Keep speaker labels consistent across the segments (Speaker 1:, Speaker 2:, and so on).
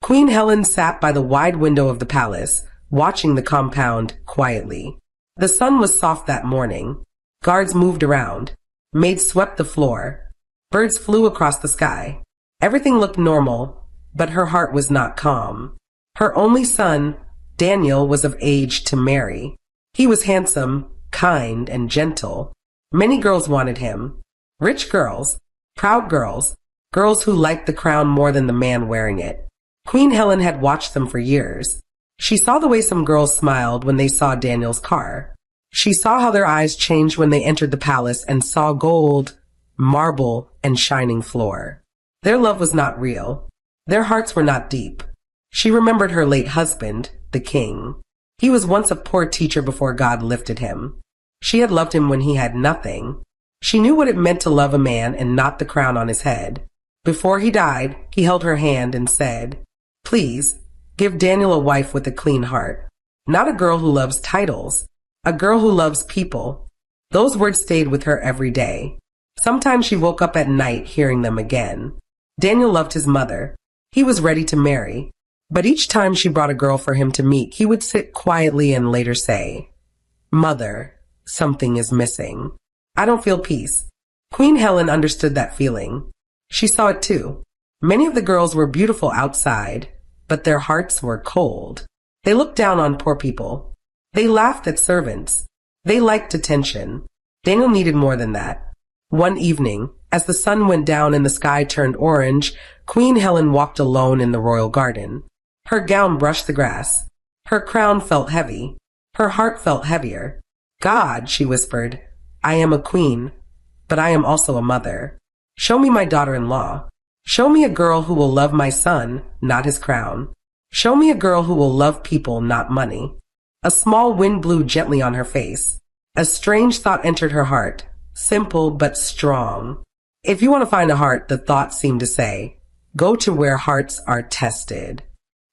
Speaker 1: Queen Helen sat by the wide window of the palace, watching the compound quietly. The sun was soft that morning. Guards moved around. Maids swept the floor. Birds flew across the sky. Everything looked normal, but her heart was not calm. Her only son, Daniel, was of age to marry. He was handsome, kind, and gentle. Many girls wanted him. Rich girls, proud girls, girls who liked the crown more than the man wearing it. Queen Helen had watched them for years. She saw the way some girls smiled when they saw Daniel's car. She saw how their eyes changed when they entered the palace and saw gold, marble, and shining floor. Their love was not real. Their hearts were not deep. She remembered her late husband, the king. He was once a poor teacher before God lifted him. She had loved him when he had nothing. She knew what it meant to love a man and not the crown on his head. Before he died, he held her hand and said, "Please, give Daniel a wife with a clean heart. Not a girl who loves titles. A girl who loves people." Those words stayed with her every day. Sometimes she woke up at night hearing them again. Daniel loved his mother. He was ready to marry. But each time she brought a girl for him to meet, he would sit quietly and later say, "Mother, something is missing. I don't feel peace." Queen Helen understood that feeling. She saw it too. Many of the girls were beautiful outside, but their hearts were cold. They looked down on poor people. They laughed at servants. They liked attention. Daniel needed more than that. One evening, as the sun went down and the sky turned orange, Queen Helen walked alone in the royal garden. Her gown brushed the grass. Her crown felt heavy. Her heart felt heavier. "God," she whispered, "I am a queen, but I am also a mother. Show me my daughter-in-law. Show me a girl who will love my son, not his crown. Show me a girl who will love people, not money." A small wind blew gently on her face. A strange thought entered her heart, simple but strong. If you want to find a heart, the thought seemed to say, go to where hearts are tested.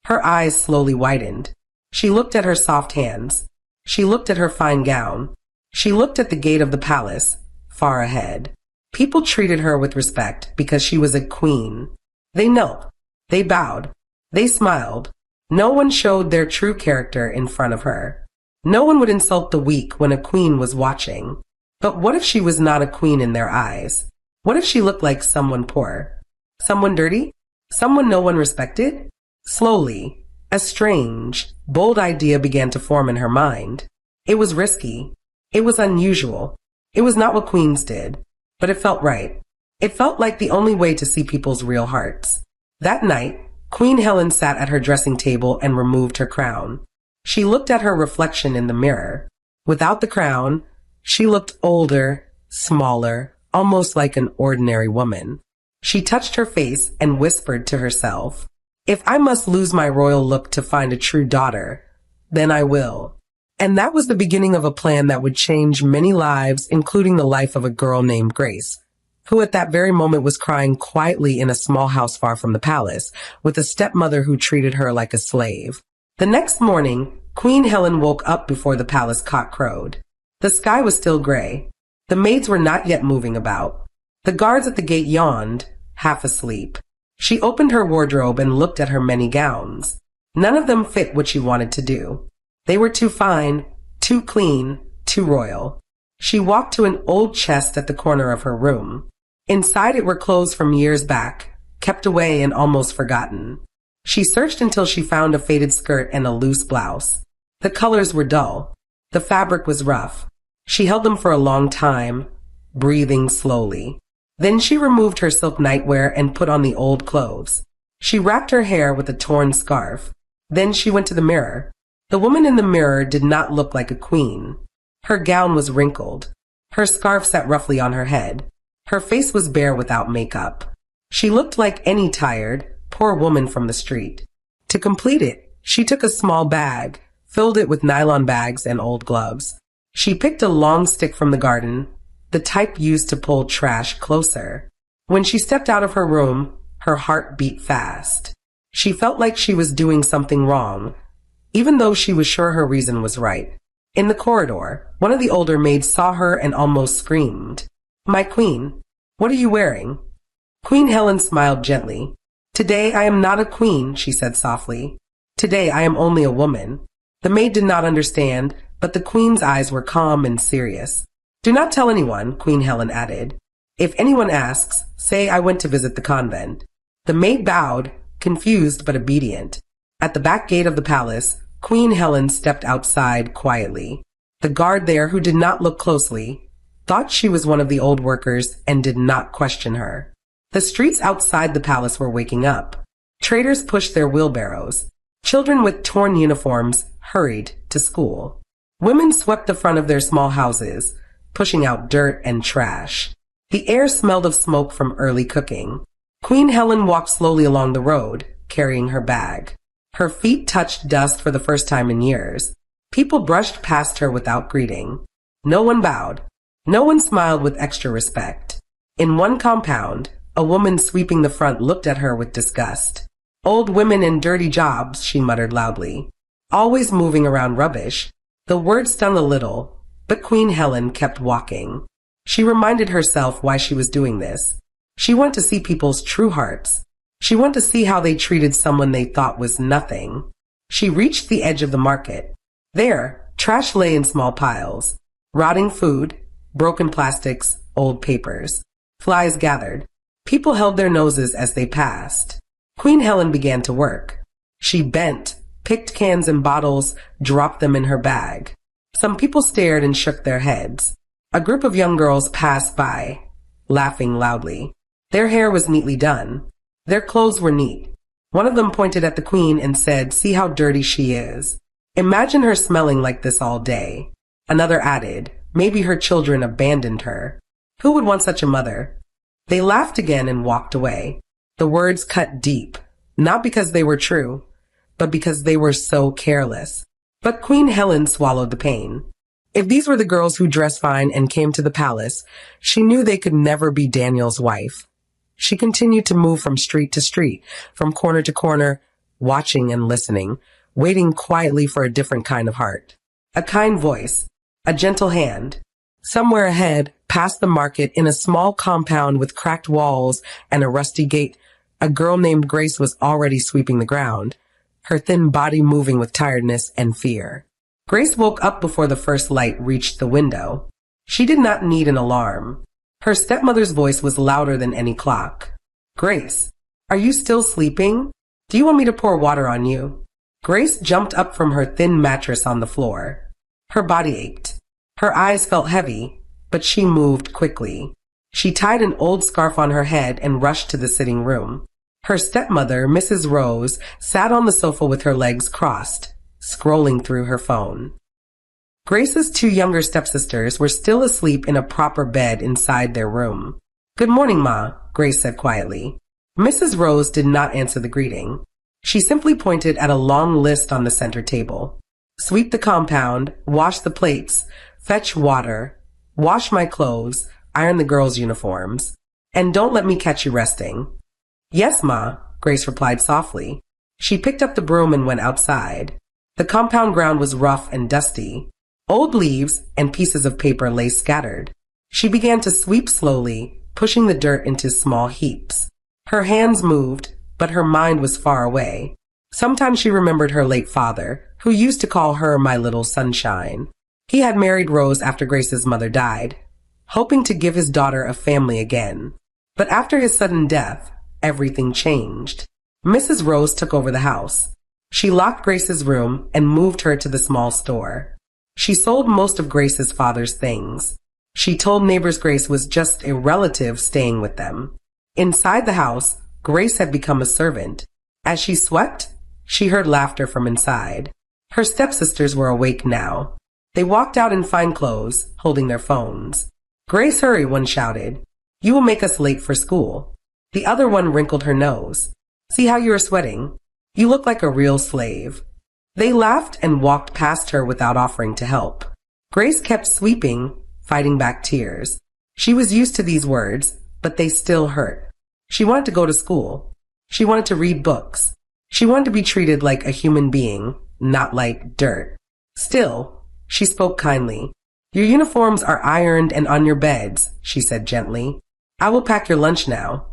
Speaker 1: Her eyes slowly widened. She looked at her soft hands. She looked at her fine gown. She looked at the gate of the palace, far ahead. People treated her with respect because she was a queen. They knelt. They bowed. They smiled. No one showed their true character in front of her. No one would insult the weak when a queen was watching. But what if she was not a queen in their eyes? What if she looked like someone poor? Someone dirty? Someone no one respected? Slowly, a strange, bold idea began to form in her mind. It was risky. It was unusual. It was not what queens did, but it felt right. It felt like the only way to see people's real hearts. That night, Queen Helen sat at her dressing table and removed her crown. She looked at her reflection in the mirror. Without the crown, she looked older, smaller, almost like an ordinary woman. She touched her face and whispered to herself, "If I must lose my royal look to find a true daughter, then I will." And that was the beginning of a plan that would change many lives, including the life of a girl named Grace, who at that very moment was crying quietly in a small house far from the palace, with a stepmother who treated her like a slave. The next morning, Queen Helen woke up before the palace cock crowed. The sky was still gray. The maids were not yet moving about. The guards at the gate yawned, half asleep. She opened her wardrobe and looked at her many gowns. None of them fit what she wanted to do. They were too fine, too clean, too royal. She walked to an old chest at the corner of her room. Inside it were clothes from years back, kept away and almost forgotten. She searched until she found a faded skirt and a loose blouse. The colors were dull. The fabric was rough. She held them for a long time, breathing slowly. Then she removed her silk nightwear and put on the old clothes. She wrapped her hair with a torn scarf. Then she went to the mirror. The woman in the mirror did not look like a queen. Her gown was wrinkled. Her scarf sat roughly on her head. Her face was bare without makeup. She looked like any tired, poor woman from the street. To complete it, she took a small bag, filled it with nylon bags and old gloves. She picked a long stick from the garden, the type used to pull trash closer. When she stepped out of her room, her heart beat fast. She felt like she was doing something wrong, even though she was sure her reason was right. In the corridor, one of the older maids saw her and almost screamed, "My queen, what are you wearing?" Queen Helen smiled gently. Today I am not a queen, she said softly. Today I am only a woman. The maid did not understand, but the queen's eyes were calm and serious. Do not tell anyone, Queen Helen added. If anyone asks, say I went to visit the convent. The maid bowed, confused but obedient. At the back gate of the palace, Queen Helen stepped outside quietly. The guard there, who did not look closely, thought she was one of the old workers and did not question her. The streets outside the palace were waking up. Traders pushed their wheelbarrows. Children with torn uniforms hurried to school. Women swept the front of their small houses, pushing out dirt and trash. The air smelled of smoke from early cooking. Queen Helen walked slowly along the road, carrying her bag. Her feet touched dust for the first time in years. People brushed past her without greeting. No one bowed. No one smiled with extra respect. In one compound, a woman sweeping the front looked at her with disgust. Old women in dirty jobs, she muttered loudly. Always moving around rubbish. The word stung a little, but Queen Helen kept walking. She reminded herself why she was doing this. She wanted to see people's true hearts. She wanted to see how they treated someone they thought was nothing. She reached the edge of the market. There, trash lay in small piles. Rotting food, broken plastics, old papers. Flies gathered. People held their noses as they passed. Queen Helen began to work. She bent, picked cans and bottles, dropped them in her bag. Some people stared and shook their heads. A group of young girls passed by, laughing loudly. Their hair was neatly done. Their clothes were neat. One of them pointed at the queen and said, "See how dirty she is. Imagine her smelling like this all day." Another added, "Maybe her children abandoned her. Who would want such a mother?" They laughed again and walked away. The words cut deep, not because they were true, but because they were so careless. But Queen Helen swallowed the pain. If these were the girls who dressed fine and came to the palace, she knew they could never be Daniel's wife. She continued to move from street to street, from corner to corner, watching and listening, waiting quietly for a different kind of heart. A kind voice, a gentle hand. Somewhere ahead, past the market, in a small compound with cracked walls and a rusty gate, a girl named Grace was already sweeping the ground, her thin body moving with tiredness and fear. Grace woke up before the first light reached the window. She did not need an alarm. Her stepmother's voice was louder than any clock. "Grace, are you still sleeping? Do you want me to pour water on you?" Grace jumped up from her thin mattress on the floor. Her body ached. Her eyes felt heavy, but she moved quickly. She tied an old scarf on her head and rushed to the sitting room. Her stepmother, Mrs. Rose, sat on the sofa with her legs crossed, scrolling through her phone. Grace's two younger stepsisters were still asleep in a proper bed inside their room. "Good morning, Ma," Grace said quietly. Mrs. Rose did not answer the greeting. She simply pointed at a long list on the center table. "Sweep the compound, wash the plates, fetch water, wash my clothes, iron the girls' uniforms, and don't let me catch you resting." "Yes, Ma," Grace replied softly. She picked up the broom and went outside. The compound ground was rough and dusty. Old leaves and pieces of paper lay scattered. She began to sweep slowly, pushing the dirt into small heaps. Her hands moved, but her mind was far away. Sometimes she remembered her late father, who used to call her "my little sunshine." He had married Rose after Grace's mother died, hoping to give his daughter a family again. But after his sudden death, everything changed. Mrs. Rose took over the house. She locked Grace's room and moved her to the small store. She sold most of Grace's father's things. She told neighbors Grace was just a relative staying with them. Inside the house, Grace had become a servant. As she swept, she heard laughter from inside. Her stepsisters were awake now. They walked out in fine clothes, holding their phones. "Grace, hurry," one shouted. "You will make us late for school." The other one wrinkled her nose. "See how you are sweating? You look like a real slave." They laughed and walked past her without offering to help. Grace kept sweeping, fighting back tears. She was used to these words, but they still hurt. She wanted to go to school. She wanted to read books. She wanted to be treated like a human being, not like dirt. Still, she spoke kindly. "Your uniforms are ironed and on your beds," she said gently. "I will pack your lunch now."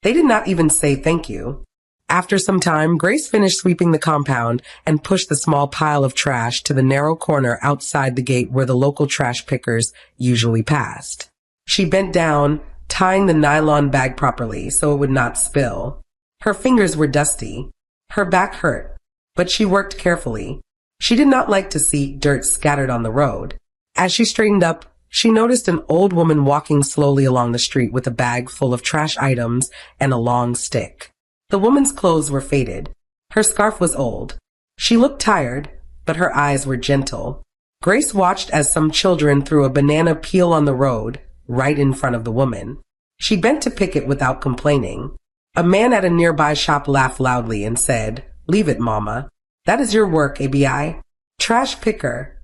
Speaker 1: They did not even say thank you. After some time, Grace finished sweeping the compound and pushed the small pile of trash to the narrow corner outside the gate where the local trash pickers usually passed. She bent down, tying the nylon bag properly so it would not spill. Her fingers were dusty. Her back hurt, but she worked carefully. She did not like to see dirt scattered on the road. As she straightened up, she noticed an old woman walking slowly along the street with a bag full of trash items and a long stick. The woman's clothes were faded. Her scarf was old. She looked tired, but her eyes were gentle. Grace watched as some children threw a banana peel on the road, right in front of the woman. She bent to pick it without complaining. A man at a nearby shop laughed loudly and said, "Leave it, Mama. That is your work, ABI. Trash picker."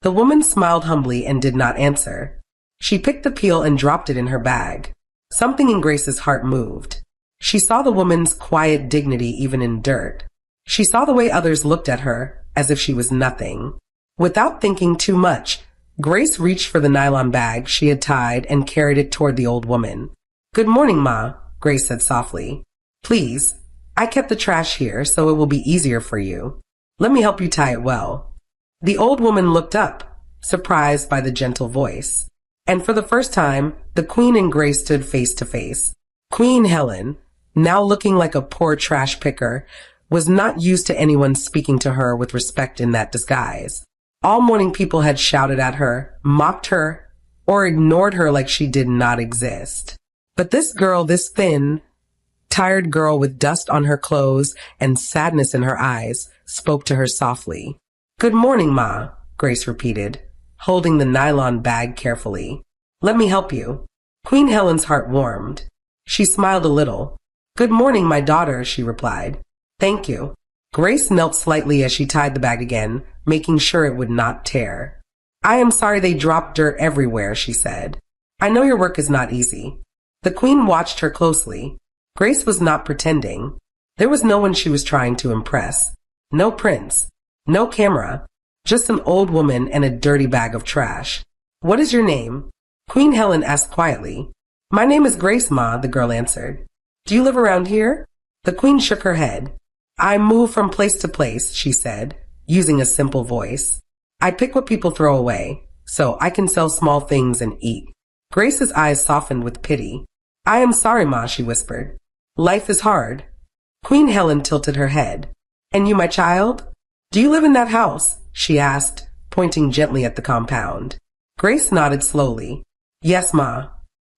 Speaker 1: The woman smiled humbly and did not answer. She picked the peel and dropped it in her bag. Something in Grace's heart moved. She saw the woman's quiet dignity even in dirt. She saw the way others looked at her, as if she was nothing. Without thinking too much, Grace reached for the nylon bag she had tied and carried it toward the old woman. "Good morning, Ma," Grace said softly. "Please, I kept the trash here so it will be easier for you. Let me help you tie it well." The old woman looked up, surprised by the gentle voice. And for the first time, the Queen and Grace stood face to face. Queen Helen, now looking like a poor trash picker, was not used to anyone speaking to her with respect in that disguise. All morning people had shouted at her, mocked her, or ignored her like she did not exist. But this girl, this thin, tired girl with dust on her clothes and sadness in her eyes, spoke to her softly. "Good morning, Ma," Grace repeated, holding the nylon bag carefully. "Let me help you." Queen Helen's heart warmed. She smiled a little. "Good morning, my daughter," she replied. "Thank you." Grace knelt slightly as she tied the bag again, making sure it would not tear. "I am sorry they dropped dirt everywhere," she said. "I know your work is not easy." The Queen watched her closely. Grace was not pretending. There was no one she was trying to impress. No prince. No camera. Just an old woman and a dirty bag of trash. "What is your name?" Queen Helen asked quietly. "My name is Grace, Ma," the girl answered. "Do you live around here?" The Queen shook her head. "I move from place to place," she said, using a simple voice. "I pick what people throw away, so I can sell small things and eat." Grace's eyes softened with pity. "I am sorry, Ma," she whispered. "Life is hard." Queen Helen tilted her head. "And you, my child? Do you live in that house?" she asked, pointing gently at the compound. Grace nodded slowly. "Yes, Ma."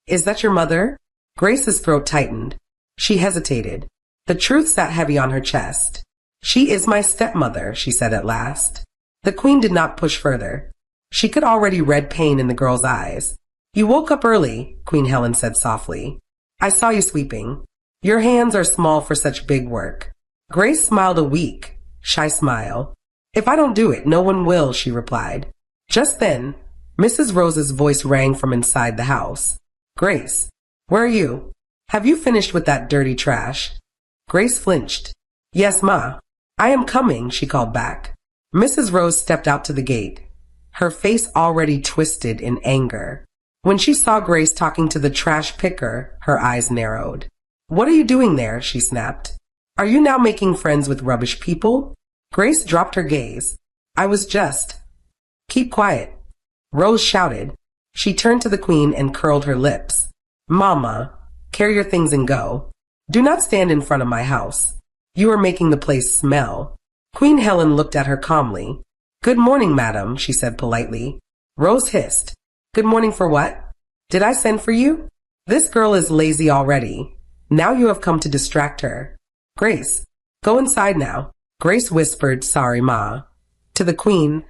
Speaker 1: "Is that your mother?" Grace's throat tightened. She hesitated. The truth sat heavy on her chest. "She is my stepmother," she said at last. The Queen did not push further. She could already read pain in the girl's eyes. "You woke up early," Queen Helen said softly. "I saw you sweeping. Your hands are small for such big work." Grace smiled a weak, shy smile. "If I don't do it, no one will," she replied. Just then, Mrs. Rose's voice rang from inside the house. "Grace, where are you? Have you finished with that dirty trash?" Grace flinched. "Yes, Ma. I am coming," she called back. Mrs. Rose stepped out to the gate, her face already twisted in anger. When she saw Grace talking to the trash picker, her eyes narrowed. "What are you doing there?" she snapped. "Are you now making friends with rubbish people?" Grace dropped her gaze. "I was just—" "Keep quiet," Rose shouted. She turned to the Queen and curled her lips. "Mama, carry your things and go. Do not stand in front of my house. You are making the place smell." Queen Helen looked at her calmly. "Good morning, madam," she said politely. Rose hissed. "Good morning for what? Did I send for you? This girl is lazy already. Now you have come to distract her. Grace, go inside now." Grace whispered, "Sorry, Ma," to the Queen,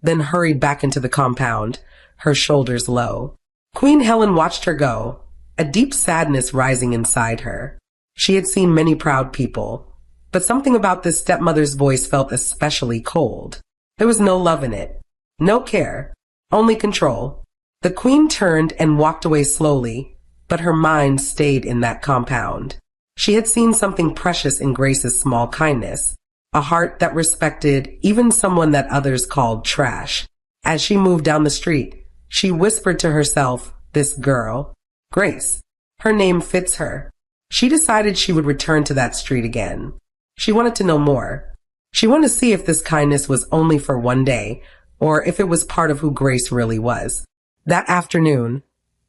Speaker 1: then hurried back into the compound, her shoulders low. Queen Helen watched her go, a deep sadness rising inside her. She had seen many proud people, but something about this stepmother's voice felt especially cold. There was no love in it, no care, only control. The Queen turned and walked away slowly, but her mind stayed in that compound. She had seen something precious in Grace's small kindness, a heart that respected even someone that others called trash. As she moved down the street, she whispered to herself, "This girl, Grace, her name fits her. She decided she would return to that street again. She wanted to know more. She wanted to see if this kindness was only for one day, or if it was part of who Grace really was. That afternoon,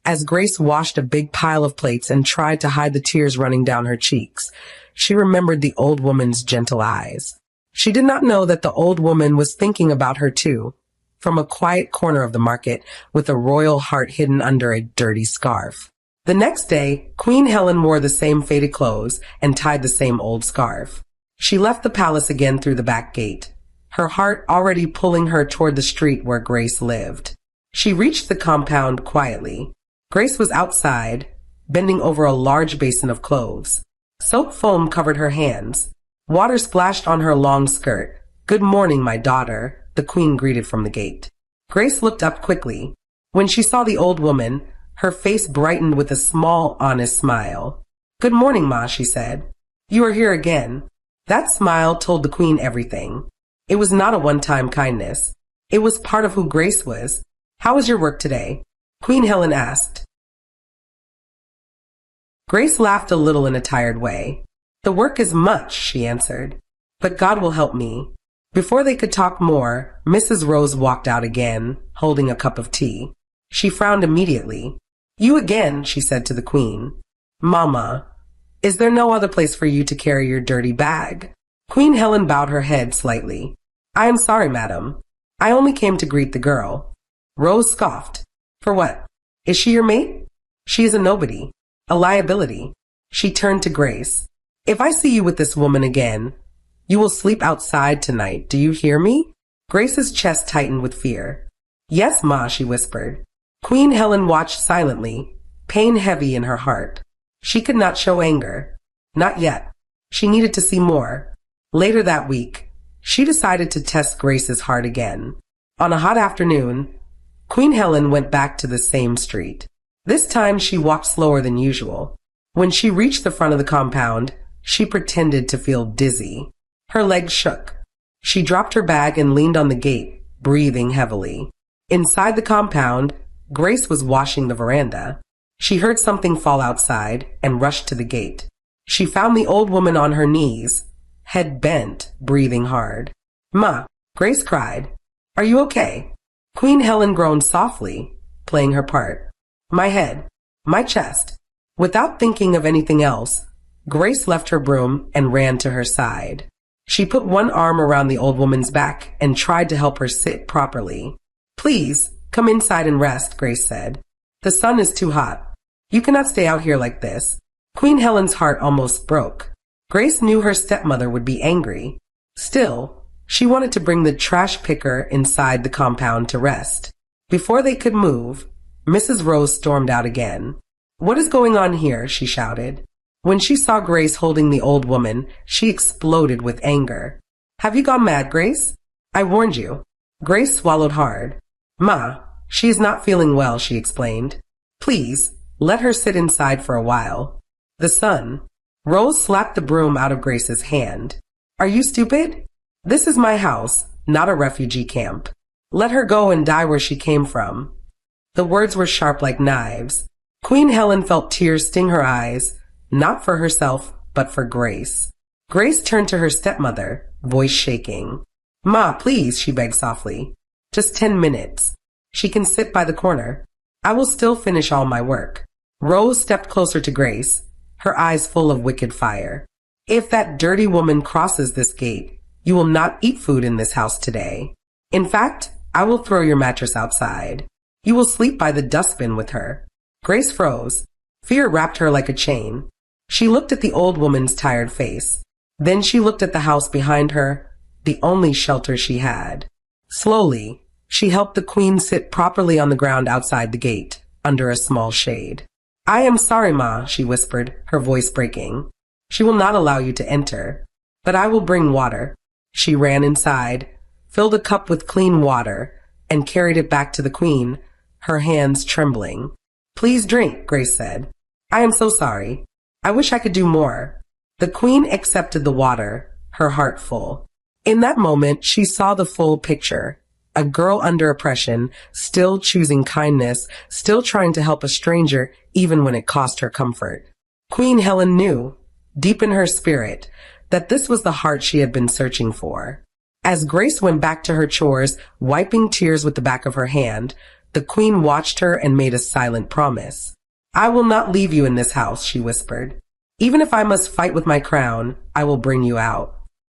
Speaker 1: as Grace washed a big pile of plates and tried to hide the tears running down her cheeks, she remembered the old woman's gentle eyes. She did not know that the old woman was thinking about her too, from a quiet corner of the market with a royal heart hidden under a dirty scarf. The next day, Queen Helen wore the same faded clothes and tied the same old scarf. She left the palace again through the back gate, her heart already pulling her toward the street where Grace lived. She reached the compound quietly. Grace was outside, bending over a large basin of cloves. Soap foam covered her hands. Water splashed on her long skirt. "Good morning, my daughter," the queen greeted from the gate. Grace looked up quickly. When she saw the old woman, her face brightened with a small, honest smile. "Good morning, Ma," she said. "You are here again." That smile told the queen everything. It was not a one-time kindness. It was part of who Grace was. "How was your work today?" Queen Helen asked. Grace laughed a little in a tired way. "The work is much," she answered, "but God will help me." Before they could talk more, Mrs. Rose walked out again, holding a cup of tea. She frowned immediately. "You again," she said to the queen. "Mama, is there no other place for you to carry your dirty bag?" Queen Helen bowed her head slightly. "I am sorry, madam. I only came to greet the girl." Rose scoffed. "For what? Is she your mate? She is a nobody, a liability." She turned to Grace. "If I see you with this woman again, you will sleep outside tonight. Do you hear me?" Grace's chest tightened with fear. "Yes, Ma," she whispered. Queen Helen watched silently, pain heavy in her heart. She could not show anger. Not yet. She needed to see more. Later that week, she decided to test Grace's heart again. On a hot afternoon, Queen Helen went back to the same street. This time she walked slower than usual. When she reached the front of the compound, she pretended to feel dizzy. Her legs shook. She dropped her bag and leaned on the gate, breathing heavily. Inside the compound, Grace was washing the veranda. She heard something fall outside and rushed to the gate. She found the old woman on her knees, head bent, breathing hard. "Ma," Grace cried. "Are you okay?" Queen Helen groaned softly, playing her part. "My head, my chest." Without thinking of anything else, Grace left her broom and ran to her side. She put one arm around the old woman's back and tried to help her sit properly. "Please, come inside and rest," Grace said. "The sun is too hot. You cannot stay out here like this." Queen Helen's heart almost broke. Grace knew her stepmother would be angry. Still, she wanted to bring the trash picker inside the compound to rest. Before they could move, Mrs. Rose stormed out again. "What is going on here?" she shouted. When she saw Grace holding the old woman, she exploded with anger. "Have you gone mad, Grace? I warned you." Grace swallowed hard. "Ma, she is not feeling well," she explained. "Please, let her sit inside for a while." "The sun." Rose slapped the broom out of Grace's hand. "Are you stupid? This is my house, not a refugee camp. Let her go and die where she came from." The words were sharp like knives. Queen Helen felt tears sting her eyes, not for herself, but for Grace. Grace turned to her stepmother, voice shaking. "Ma, please," she begged softly. "Just 10 minutes. She can sit by the corner. I will still finish all my work." Rose stepped closer to Grace, her eyes full of wicked fire. "If that dirty woman crosses this gate, you will not eat food in this house today. In fact, I will throw your mattress outside. You will sleep by the dustbin with her." Grace froze. Fear wrapped her like a chain. She looked at the old woman's tired face. Then she looked at the house behind her, the only shelter she had. Slowly, she helped the queen sit properly on the ground outside the gate, under a small shade. "I am sorry, Ma," she whispered, her voice breaking. "She will not allow you to enter. But I will bring water." She ran inside, filled a cup with clean water, and carried it back to the queen, her hands trembling. "Please drink," Grace said. "I am so sorry. I wish I could do more." The queen accepted the water, her heart full. In that moment, she saw the full picture. A girl under oppression, still choosing kindness, still trying to help a stranger even when it cost her comfort. Queen Helen knew, deep in her spirit, that this was the heart she had been searching for. As Grace went back to her chores, wiping tears with the back of her hand, the queen watched her and made a silent promise. "I will not leave you in this house," she whispered. "Even if I must fight with my crown, I will bring you out."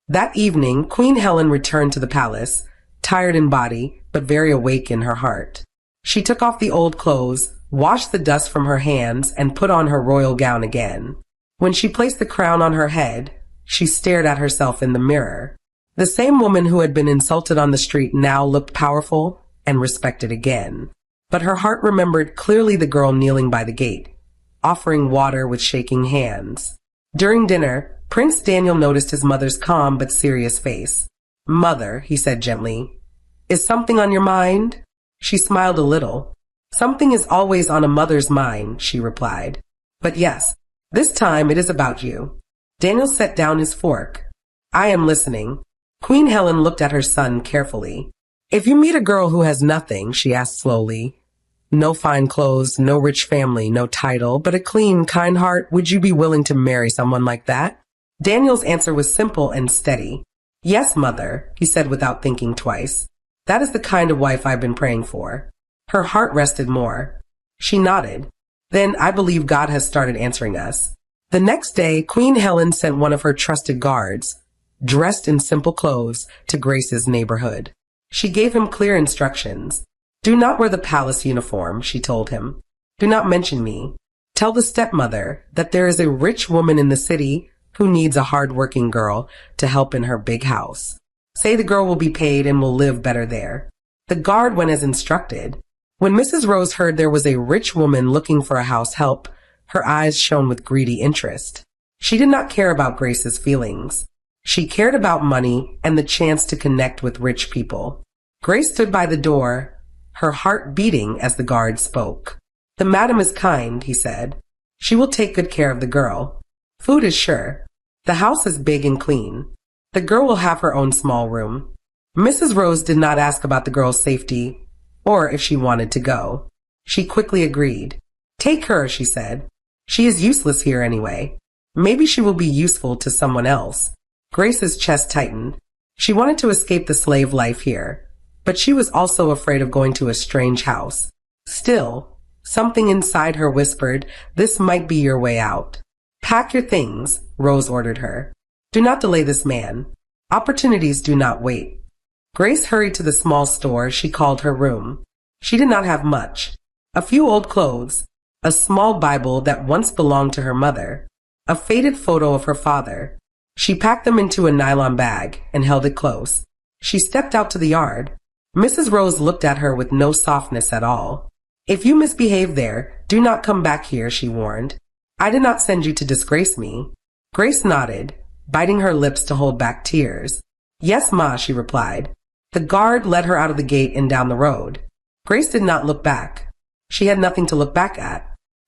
Speaker 1: That evening, Queen Helen returned to the palace, tired in body, but very awake in her heart. She took off the old clothes, washed the dust from her hands, and put on her royal gown again. When she placed the crown on her head, she stared at herself in the mirror. The same woman who had been insulted on the street now looked powerful and respected again. But her heart remembered clearly the girl kneeling by the gate, offering water with shaking hands. During dinner, Prince Daniel noticed his mother's calm but serious face. "Mother," he said gently, "is something on your mind?" She smiled a little. "Something is always on a mother's mind," she replied. "But yes, this time it is about you." Daniel set down his fork. "I am listening." Queen Helen looked at her son carefully. "If you meet a girl who has nothing," she asked slowly, "no fine clothes, no rich family, no title, but a clean, kind heart, would you be willing to marry someone like that?" Daniel's answer was simple and steady. "Yes, mother," he said without thinking twice. "That is the kind of wife I've been praying for." Her heart rested more. She nodded. "Then I believe God has started answering us." The next day, Queen Helen sent one of her trusted guards, dressed in simple clothes, to Grace's neighborhood. She gave him clear instructions. "Do not wear the palace uniform," she told him. "Do not mention me. Tell the stepmother that there is a rich woman in the city who needs a hard-working girl to help in her big house. Say the girl will be paid and will live better there." The guard went as instructed. When Mrs. Rose heard there was a rich woman looking for a house help, her eyes shone with greedy interest. She did not care about Grace's feelings. She cared about money and the chance to connect with rich people. Grace stood by the door, her heart beating as the guard spoke. "The madam is kind," he said. "She will take good care of the girl. Food is sure. The house is big and clean. The girl will have her own small room." Mrs. Rose did not ask about the girl's safety or if she wanted to go. She quickly agreed. "Take her," she said. "She is useless here anyway. Maybe she will be useful to someone else." Grace's chest tightened. She wanted to escape the slave life here, but she was also afraid of going to a strange house. Still, something inside her whispered, this might be your way out. "Pack your things," Rose ordered her. "Do not delay this man. Opportunities do not wait." Grace hurried to the small store she called her room. She did not have much. A few old clothes, a small Bible that once belonged to her mother, a faded photo of her father. She packed them into a nylon bag and held it close. She stepped out to the yard. Mrs. Rose looked at her with no softness at all. "If you misbehave there, do not come back here," she warned. "I did not send you to disgrace me." Grace nodded, biting her lips to hold back tears. "Yes, Ma," she replied. The guard led her out of the gate and down the road. Grace did not look back. She had nothing to look back at.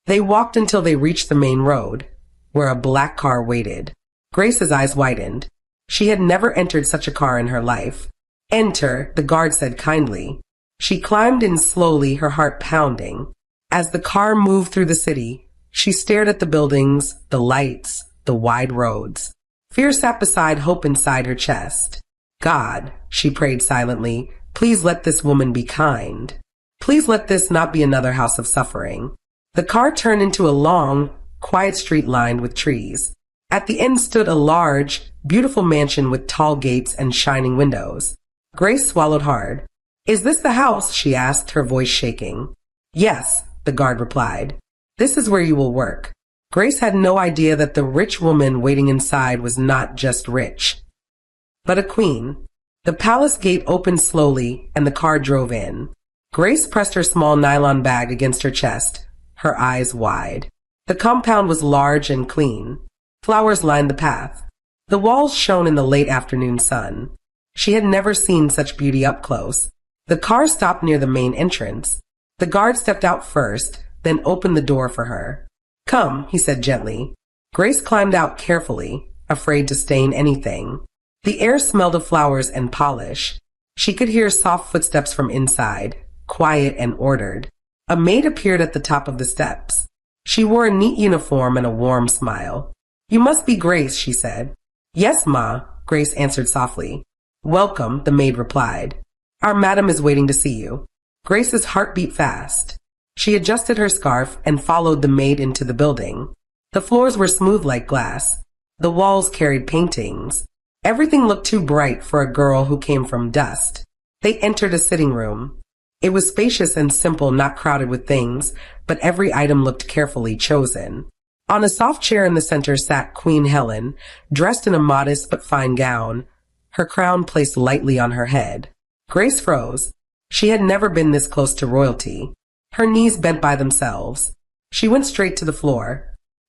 Speaker 1: They walked until they reached the main road, where a black car waited. Grace's eyes widened. She had never entered such a car in her life. "Enter," the guard said kindly. She climbed in slowly, her heart pounding. As the car moved through the city, she stared at the buildings, the lights, the wide roads. Fear sat beside hope inside her chest. "God," she prayed silently, "please let this woman be kind. Please let this not be another house of suffering." The car turned into a long, quiet street lined with trees. At the end stood a large, beautiful mansion with tall gates and shining windows. Grace swallowed hard. "Is this the house?" she asked, her voice shaking. "Yes," the guard replied. "This is where you will work." Grace had no idea that the rich woman waiting inside was not just rich, but a queen. The palace gate opened slowly and the car drove in. Grace pressed her small nylon bag against her chest, her eyes wide. The compound was large and clean. Flowers lined the path. The walls shone in the late afternoon sun. She had never seen such beauty up close. The car stopped near the main entrance. The guard stepped out first, then opened the door for her. "Come," he said gently. Grace climbed out carefully, afraid to stain anything. The air smelled of flowers and polish. She could hear soft footsteps from inside, quiet and ordered. A maid appeared at the top of the steps. She wore a neat uniform and a warm smile. "You must be Grace," she said. "Yes, Ma," Grace answered softly. "Welcome," the maid replied. "Our madam is waiting to see you." Grace's heart beat fast. She adjusted her scarf and followed the maid into the building. The floors were smooth like glass. The walls carried paintings. Everything looked too bright for a girl who came from dust. They entered a sitting room. It was spacious and simple, not crowded with things, but every item looked carefully chosen. On a soft chair in the center sat Queen Helen, dressed in a modest but fine gown, her crown placed lightly on her head. Grace froze. She had never been this close to royalty. Her knees bent by themselves. She went straight to the floor.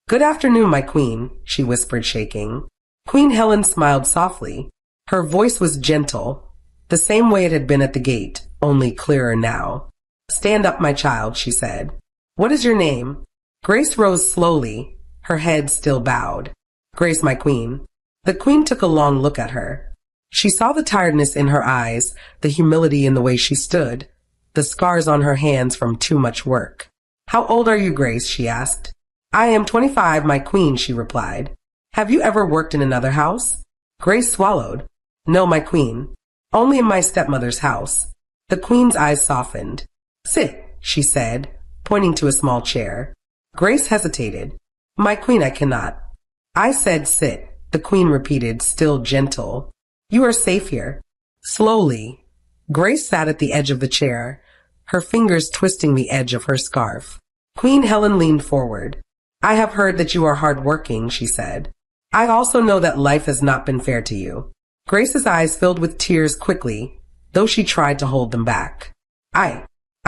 Speaker 1: "Good afternoon, my queen," she whispered, shaking. Queen Helen smiled softly. Her voice was gentle, the same way it had been at the gate, only clearer now. "Stand up, my child," she said. "What is your name?" Grace rose slowly, her head still bowed. "Grace, my queen." The queen took a long look at her. She saw the tiredness in her eyes, the humility in the way she stood, the scars on her hands from too much work. "How old are you, Grace?" she asked. "I am 25, my queen," she replied. "Have you ever worked in another house?" Grace swallowed. "No, my queen. Only in my stepmother's house." The queen's eyes softened. "Sit," she said, pointing to a small chair. Grace hesitated. "My queen, I cannot." "I said sit," the queen repeated, still gentle. "You are safe here." Slowly, Grace sat at the edge of the chair, her fingers twisting the edge of her scarf. Queen Helen leaned forward. "I have heard that you are hard-working," she said. "I also know that life has not been fair to you." Grace's eyes filled with tears quickly, though she tried to hold them back. I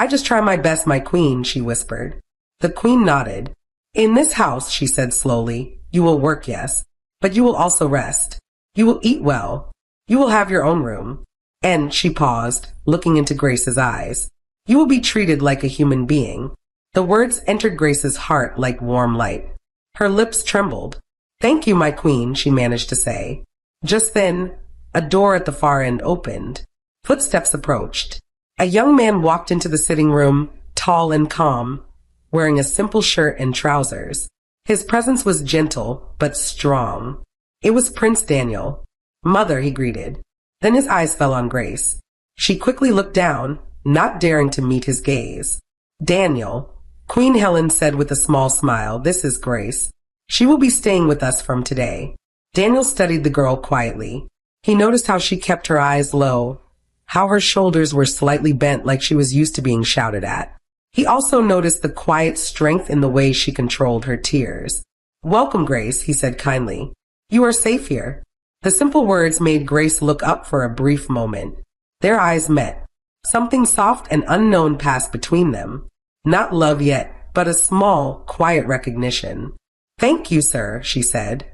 Speaker 1: just try my best, my queen," she whispered. The queen nodded. "In this house," she said slowly, "you will work, yes, but you will also rest. You will eat well. You will have your own room." And she paused, looking into Grace's eyes. "You will be treated like a human being." The words entered Grace's heart like warm light. Her lips trembled. "Thank you, my queen," she managed to say. Just then, a door at the far end opened. Footsteps approached. A young man walked into the sitting room, tall and calm, wearing a simple shirt and trousers. His presence was gentle, but strong. It was Prince Daniel. "Mother," he greeted. Then his eyes fell on Grace. She quickly looked down, not daring to meet his gaze. "Daniel," Queen Helen said with a small smile, "this is Grace. She will be staying with us from today." Daniel studied the girl quietly. He noticed how she kept her eyes low, how her shoulders were slightly bent like she was used to being shouted at. He also noticed the quiet strength in the way she controlled her tears. "Welcome, Grace," he said kindly. "You are safe here." The simple words made Grace look up for a brief moment. Their eyes met. Something soft and unknown passed between them. Not love yet, but a small, quiet recognition. "Thank you, sir," she said,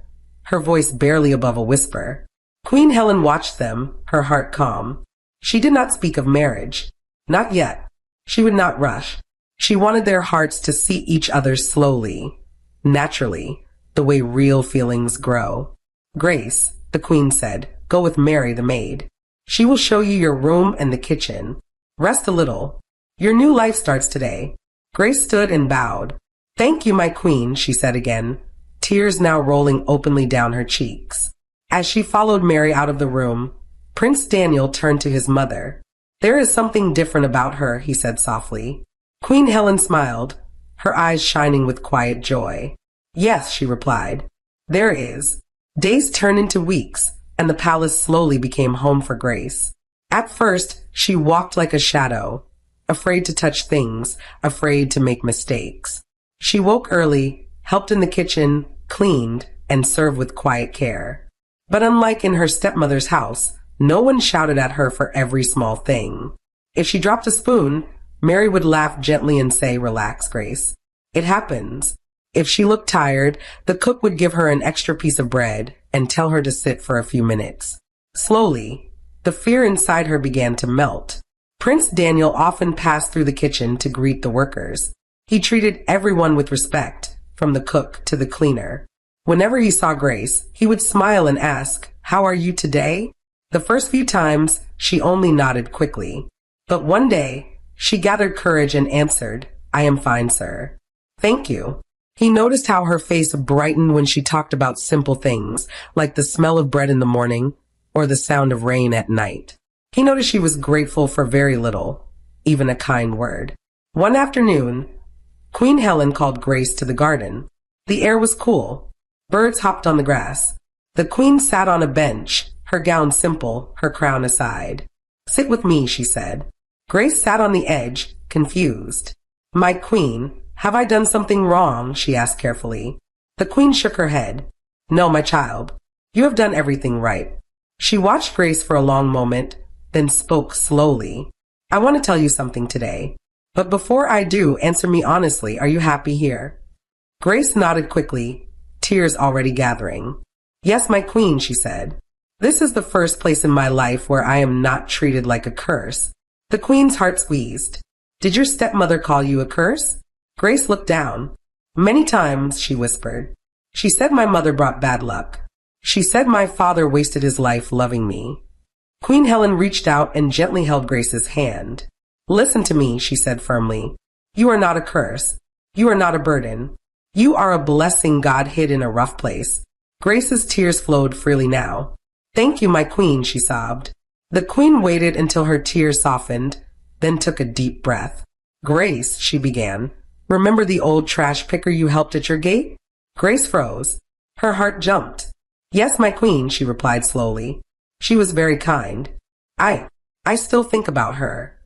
Speaker 1: her voice barely above a whisper. Queen Helen watched them, her heart calm. She did not speak of marriage. Not yet. She would not rush. She wanted their hearts to see each other slowly, naturally, the way real feelings grow. "Grace," the queen said, "go with Mary, the maid. She will show you your room and the kitchen. Rest a little. Your new life starts today." Grace stood and bowed. "Thank you, my queen," she said again, tears now rolling openly down her cheeks. As she followed Mary out of the room, Prince Daniel turned to his mother. "There is something different about her," he said softly. Queen Helen smiled, her eyes shining with quiet joy. "Yes," she replied, "there is." Days turned into weeks, and the palace slowly became home for Grace. At first, she walked like a shadow, afraid to touch things, afraid to make mistakes. She woke early, helped in the kitchen, cleaned, and served with quiet care. But unlike in her stepmother's house, no one shouted at her for every small thing. If she dropped a spoon, Mary would laugh gently and say, "Relax, Grace. It happens." If she looked tired, the cook would give her an extra piece of bread and tell her to sit for a few minutes. Slowly, the fear inside her began to melt. Prince Daniel often passed through the kitchen to greet the workers. He treated everyone with respect, from the cook to the cleaner. Whenever he saw Grace, he would smile and ask, "How are you today?" The first few times, she only nodded quickly. But one day, she gathered courage and answered, "I am fine, sir." "Thank you." He noticed how her face brightened when she talked about simple things, like the smell of bread in the morning or the sound of rain at night. He noticed she was grateful for very little, even a kind word. One afternoon, Queen Helen called Grace to the garden. The air was cool. Birds hopped on the grass. The queen sat on a bench, her gown simple, her crown aside. "Sit with me," she said. Grace sat on the edge, confused. "My queen, have I done something wrong?" she asked carefully. The queen shook her head. "No, my child. You have done everything right." She watched Grace for a long moment, then spoke slowly. "I want to tell you something today. But before I do, answer me honestly. Are you happy here?" Grace nodded quickly, tears already gathering. "Yes, my queen," she said. "This is the first place in my life where I am not treated like a curse." The queen's heart squeezed. "Did your stepmother call you a curse?" Grace looked down. "Many times," she whispered. "She said my mother brought bad luck. She said my father wasted his life loving me." Queen Helen reached out and gently held Grace's hand. "Listen to me," she said firmly. "You are not a curse. You are not a burden. You are a blessing God hid in a rough place." Grace's tears flowed freely now. "Thank you, my queen," she sobbed. The queen waited until her tears softened, then took a deep breath. "Grace," she began, "remember the old trash picker you helped at your gate?" Grace froze. Her heart jumped. "Yes, my queen," she replied slowly. "She was very kind. I still think about her."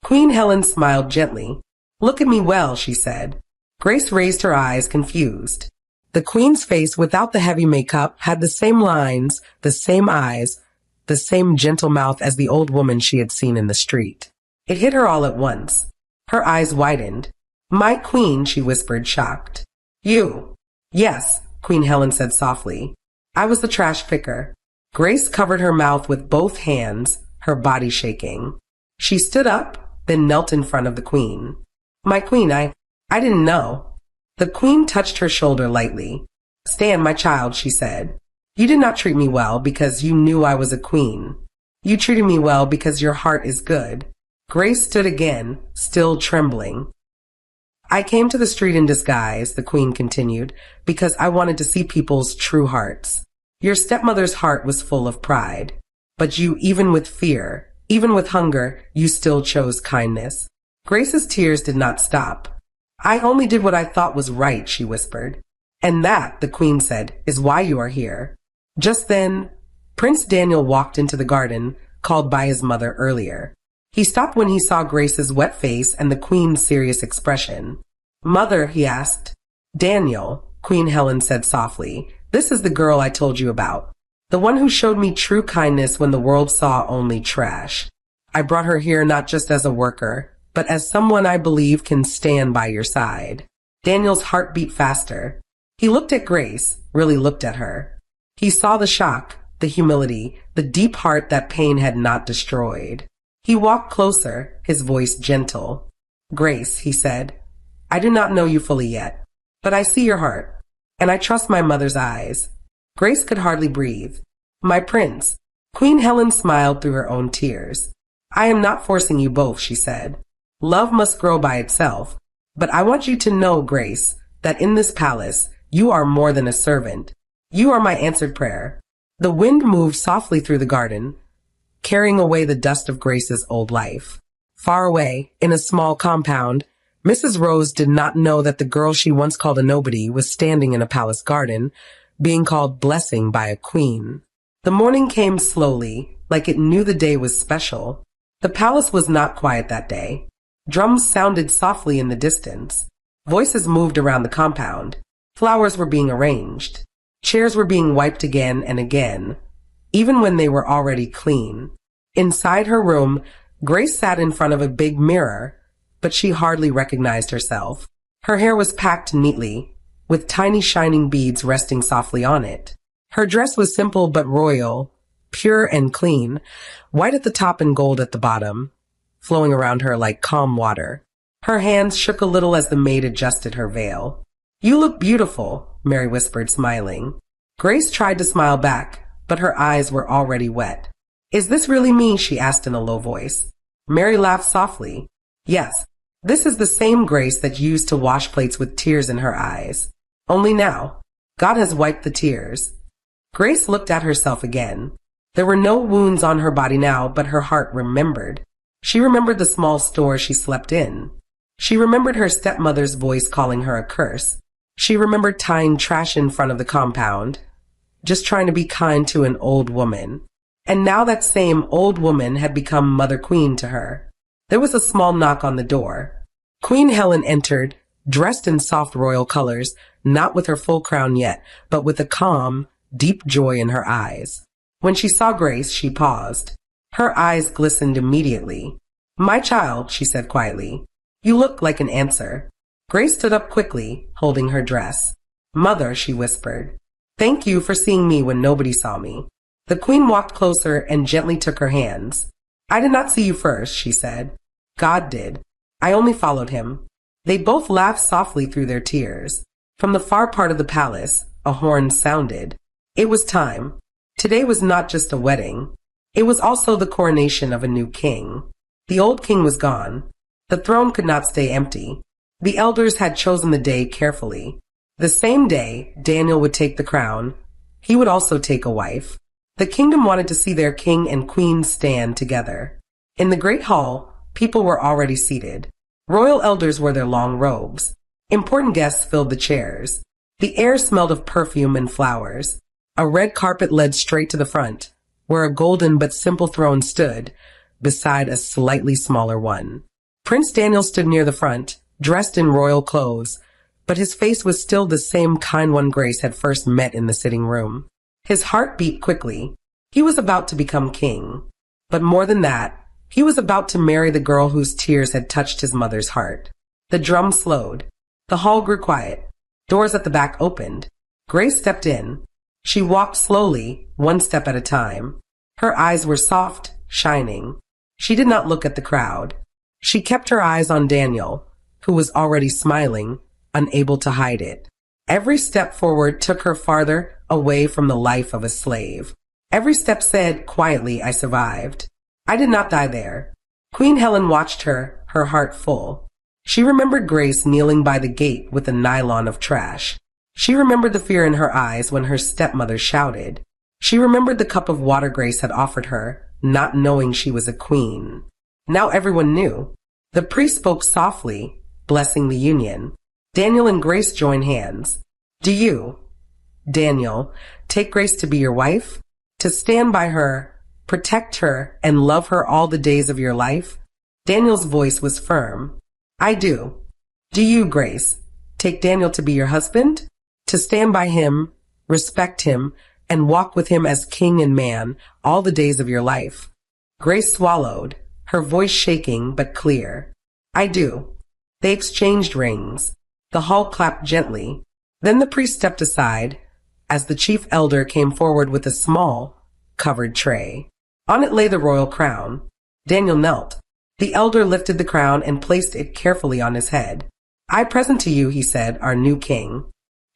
Speaker 1: Queen Helen smiled gently. "Look at me well," she said. Grace raised her eyes, confused. The queen's face, without the heavy makeup, had the same lines, the same eyes, the same gentle mouth as the old woman she had seen in the street. It hit her all at once. Her eyes widened. "My queen," she whispered, shocked. "You?" "Yes," Queen Helen said softly. "I was the trash picker." Grace covered her mouth with both hands, her body shaking. She stood up, then knelt in front of the queen. "My queen, I didn't know." The queen touched her shoulder lightly. "Stand, my child," she said. "You did not treat me well because you knew I was a queen. You treated me well because your heart is good." Grace stood again, still trembling. "I came to the street in disguise," the queen continued, "because I wanted to see people's true hearts. Your stepmother's heart was full of pride. But you, even with fear, even with hunger, you still chose kindness." Grace's tears did not stop. "I only did what I thought was right," she whispered. "And that," the queen said, "is why you are here." Just then, Prince Daniel walked into the garden, called by his mother earlier. He stopped when he saw Grace's wet face and the queen's serious expression. "Mother," he asked. "Daniel," Queen Helen said softly, "this is the girl I told you about. The one who showed me true kindness when the world saw only trash. I brought her here not just as a worker, but as someone I believe can stand by your side." Daniel's heart beat faster. He looked at Grace, really looked at her. He saw the shock, the humility, the deep heart that pain had not destroyed. He walked closer, his voice gentle. "Grace," he said, "I do not know you fully yet, but I see your heart, and I trust my mother's eyes." Grace could hardly breathe. "My prince," Queen Helen smiled through her own tears. "I am not forcing you both," she said. "Love must grow by itself, but I want you to know, Grace, that in this palace, you are more than a servant. You are my answered prayer." The wind moved softly through the garden, carrying away the dust of Grace's old life. Far away, in a small compound, Mrs. Rose did not know that the girl she once called a nobody was standing in a palace garden, being called blessing by a queen. The morning came slowly, like it knew the day was special. The palace was not quiet that day. Drums sounded softly in the distance. Voices moved around the compound. Flowers were being arranged. Chairs were being wiped again and again, even when they were already clean. Inside her room, Grace sat in front of a big mirror, but she hardly recognized herself. Her hair was packed neatly, with tiny shining beads resting softly on it. Her dress was simple but royal, pure and clean, white at the top and gold at the bottom, flowing around her like calm water. Her hands shook a little as the maid adjusted her veil. "You look beautiful," Mary whispered, smiling. Grace tried to smile back, but her eyes were already wet. "Is this really me?" she asked in a low voice. Mary laughed softly. "Yes, this is the same Grace that used to wash plates with tears in her eyes. Only now, God has wiped the tears. Grace looked at herself again. There were no wounds on her body now, but her heart remembered. She remembered the small store she slept in. She remembered her stepmother's voice calling her a curse. She remembered tying trash in front of the compound, just trying to be kind to an old woman. And now that same old woman had become Mother Queen to her. There was a small knock on the door. Queen Helen entered, dressed in soft royal colors, not with her full crown yet, but with a calm, deep joy in her eyes. When she saw Grace, she paused. Her eyes glistened immediately. "My child," she said quietly, "you look like an answer." Grace stood up quickly, holding her dress. "Mother," she whispered, "thank you for seeing me when nobody saw me." The queen walked closer and gently took her hands. "I did not see you first," she said. "God did. I only followed him." They both laughed softly through their tears. From the far part of the palace, a horn sounded. It was time. Today was not just a wedding. It was also the coronation of a new king. The old king was gone. The throne could not stay empty. The elders had chosen the day carefully. The same day, Daniel would take the crown. He would also take a wife. The kingdom wanted to see their king and queen stand together. In the great hall, people were already seated. Royal elders wore their long robes. Important guests filled the chairs. The air smelled of perfume and flowers. A red carpet led straight to the front, where a golden but simple throne stood, beside a slightly smaller one. Prince Daniel stood near the front, dressed in royal clothes, but his face was still the same kind one Grace had first met in the sitting room. His heart beat quickly. He was about to become king. But more than that, he was about to marry the girl whose tears had touched his mother's heart. The drum slowed. The hall grew quiet. Doors at the back opened. Grace stepped in. She walked slowly, one step at a time. Her eyes were soft, shining. She did not look at the crowd. She kept her eyes on Daniel, who was already smiling, unable to hide it. Every step forward took her farther away from the life of a slave. Every step said, quietly, "I survived. I did not die there." Queen Helen watched her, her heart full. She remembered Grace kneeling by the gate with a nylon of trash. She remembered the fear in her eyes when her stepmother shouted. She remembered the cup of water Grace had offered her, not knowing she was a queen. Now everyone knew. The priest spoke softly, blessing the union. Daniel and Grace joined hands. "Do you, Daniel, take Grace to be your wife? To stand by her, protect her, and love her all the days of your life?" Daniel's voice was firm. "I do." "Do you, Grace, take Daniel to be your husband? To stand by him, respect him, and walk with him as king and man all the days of your life?" Grace swallowed, her voice shaking but clear. "I do." They exchanged rings. The hall clapped gently. Then the priest stepped aside as the chief elder came forward with a small, covered tray. On it lay the royal crown. Daniel knelt. The elder lifted the crown and placed it carefully on his head. "I present to you," he said, "our new king."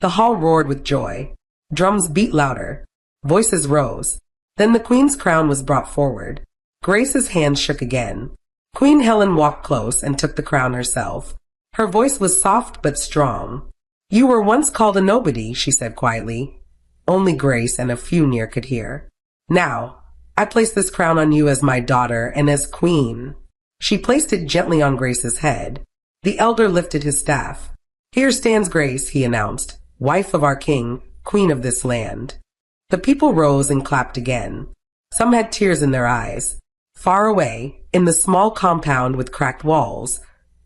Speaker 1: The hall roared with joy. Drums beat louder. Voices rose. Then the queen's crown was brought forward. Grace's hand shook again. Queen Helen walked close and took the crown herself. Her voice was soft but strong. "You were once called a nobody," she said quietly. Only Grace and a few near could hear. "Now, I place this crown on you as my daughter and as queen." She placed it gently on Grace's head. The elder lifted his staff. "Here stands Grace," he announced, "wife of our king, queen of this land." The people rose and clapped again. Some had tears in their eyes. Far away, in the small compound with cracked walls,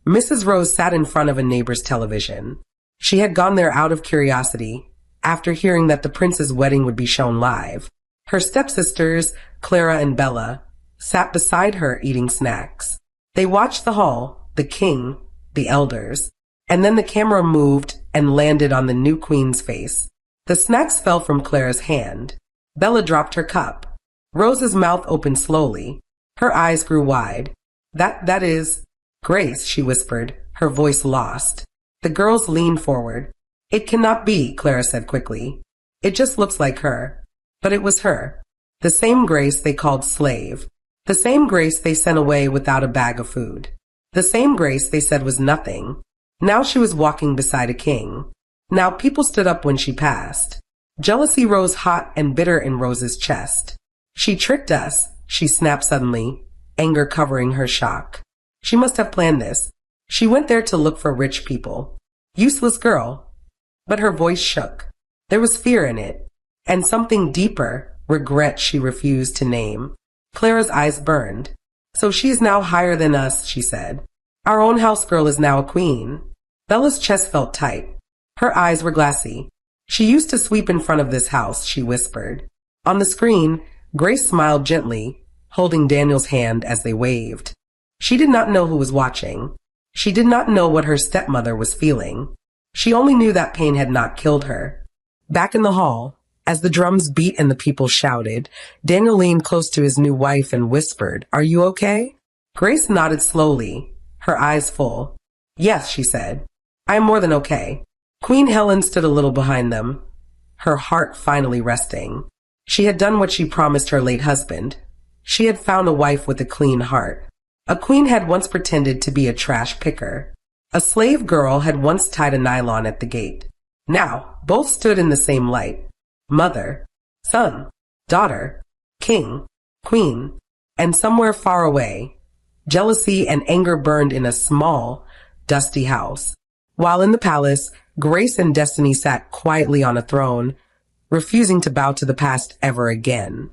Speaker 1: Mrs. Rose sat in front of a neighbor's television. She had gone there out of curiosity, after hearing that the prince's wedding would be shown live. Her stepsisters, Clara and Bella, sat beside her eating snacks. They watched the hall, the king, the elders, and then the camera moved and landed on the new queen's face. The snacks fell from Clara's hand. Bella dropped her cup. Rose's mouth opened slowly. Her eyes grew wide. That is, Grace," she whispered, her voice lost. The girls leaned forward. "It cannot be," Clara said quickly. "It just looks like her." But it was her. The same Grace they called slave. The same Grace they sent away without a bag of food. The same Grace they said was nothing. Now she was walking beside a king. Now people stood up when she passed. Jealousy rose hot and bitter in Rose's chest. She tricked us, she snapped suddenly, anger covering her shock. She must have planned this. She went there to look for rich people. Useless girl. But her voice shook. There was fear in it. And something deeper, regret she refused to name. Clara's eyes burned. So she is now higher than us, she said. Our own house girl is now a queen. Bella's chest felt tight. Her eyes were glassy. She used to sweep in front of this house, she whispered. On the screen, Grace smiled gently, holding Daniel's hand as they waved. She did not know who was watching. She did not know what her stepmother was feeling. She only knew that pain had not killed her. Back in the hall, as the drums beat and the people shouted, Daniel leaned close to his new wife and whispered, "Are you okay?" Grace nodded slowly, her eyes full. "Yes," she said. "I am more than okay." Queen Helen stood a little behind them, her heart finally resting. She had done what she promised her late husband. She had found a wife with a clean heart. A queen had once pretended to be a trash picker. A slave girl had once tied a nylon at the gate. Now, both stood in the same light. Mother, son, daughter, king, queen, and somewhere far away, jealousy and anger burned in a small, dusty house. While in the palace, Grace and Destiny sat quietly on a throne, refusing to bow to the past ever again.